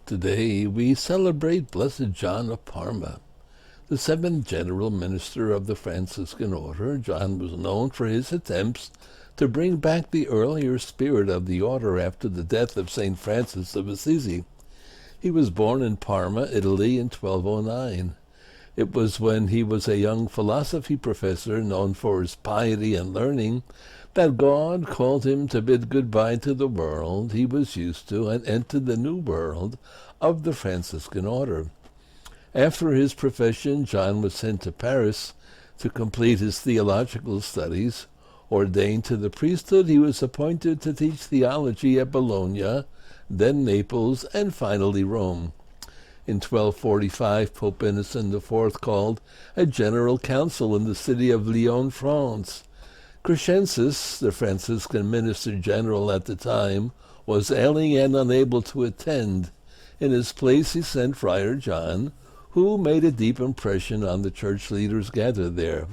Today we celebrate Blessed John of Parma, the seventh general minister of the Franciscan order. John was known for his attempts to bring back the earlier spirit of the order after the death of St. Francis of Assisi. He was born in Parma, Italy in 1209. It was when he was a young philosophy professor known for his piety and learning that God called him to bid goodbye to the world he was used to and enter the new world of the Franciscan order. After his profession, John was sent to Paris to complete his theological studies. Ordained to the priesthood, he was appointed to teach theology at Bologna, then Naples, and finally Rome. In 1245, Pope Innocent IV called a general council in the city of Lyon, France. Crescensis, the Franciscan minister general at the time, was ailing and unable to attend. In his place he sent Friar John, who made a deep impression on the church leaders gathered there.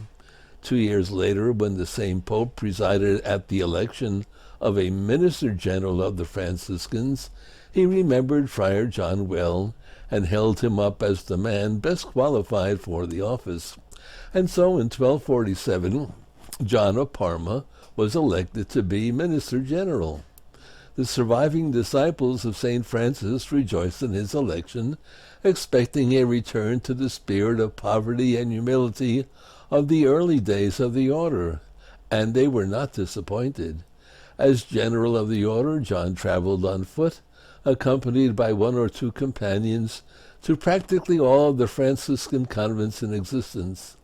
2 years later, when the same pope presided at the election of a minister general of the Franciscans, he remembered Friar John well and held him up as the man best qualified for the office. And so in 1247, John of Parma was elected to be minister general. The surviving disciples of St. Francis rejoiced in his election, expecting a return to the spirit of poverty and humility of the early days of the order, and they were not disappointed. As general of the order, John traveled on foot, accompanied by 1 or 2 companions, to practically all of the Franciscan convents in existence.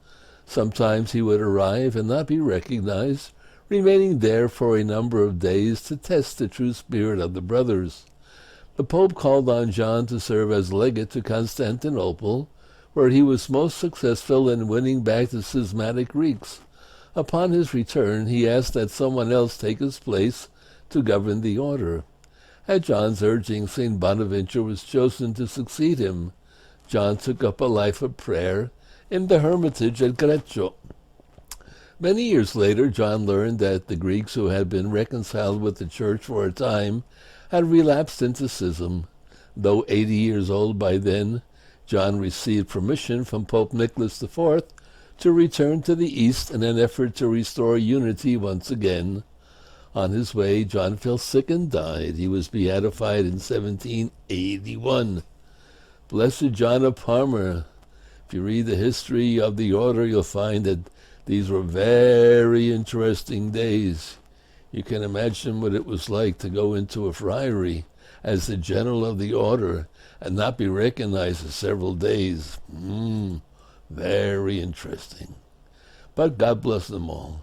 Sometimes he would arrive and not be recognized, remaining there for a number of days to test the true spirit of the brothers. The Pope called on John to serve as legate to Constantinople, where he was most successful in winning back the schismatic Greeks. Upon his return, he asked that someone else take his place to govern the order. At John's urging, St. Bonaventure was chosen to succeed him. John took up a life of prayer in the hermitage at Greccio. Many years later, John learned that the Greeks who had been reconciled with the church for a time had relapsed into schism. Though 80 years old by then, John received permission from Pope Nicholas IV to return to the East in an effort to restore unity once again. On his way, John fell sick and died. He was beatified in 1781. Blessed John of Parma. If you read the history of the order, you'll find that these were very interesting days. You can imagine what it was like to go into a friary as the general of the order and not be recognized for several days. Very interesting. But God bless them all.